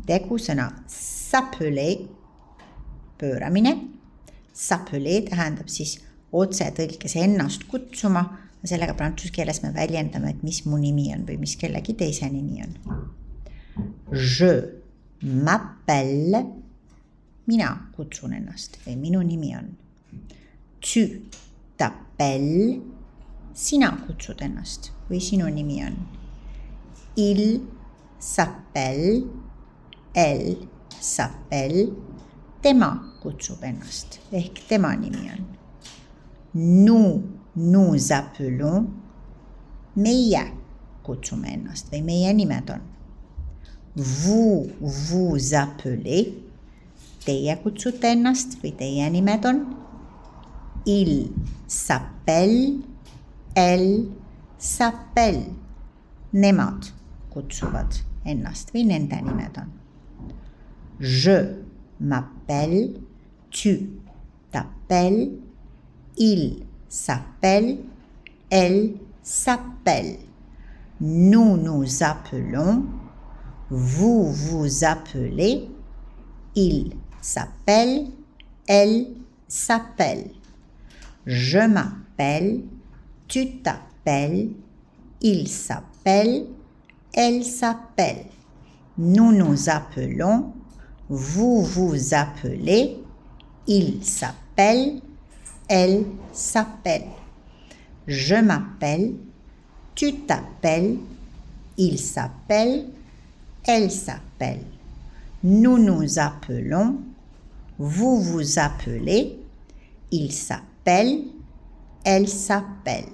tegusõna s'appeler, pööramine. S'appeler tähendab siis otsetõlkes ennast kutsuma, sellega prantsuse keeles me väljendame, et mis mu nimi on või mis kellegi teise nimi on. Je m'appelle, mina kutsun ennast või minu nimi on. Tu t'appelles, sina kutsud ennast või sinu nimi on. Il s'appelle, elle s'appelle, tema kutsub ennast ehk tema nimi on. Nous appelons, meie kutsume ennast või meie nimed on. Vous appelez, teie kutsute ennast või teie nimed on. Il s'appelle, elle s'appelle, nemad kutsuvad ennast või nende nimed on. Je m'appelle, tu t'appelles, il s'appelle, elle s'appelle. Nous nous appelons, vous vous appelez, il s'appelle, elle s'appelle. Je m'appelle, tu t'appelles, il s'appelle, elle s'appelle. Nous nous appelons, vous vous appelez, il s'appelle, elle s'appelle. Je m'appelle, tu t'appelles, il s'appelle, elle s'appelle. Nous nous appelons, vous vous appelez, il s'appelle, elle s'appelle.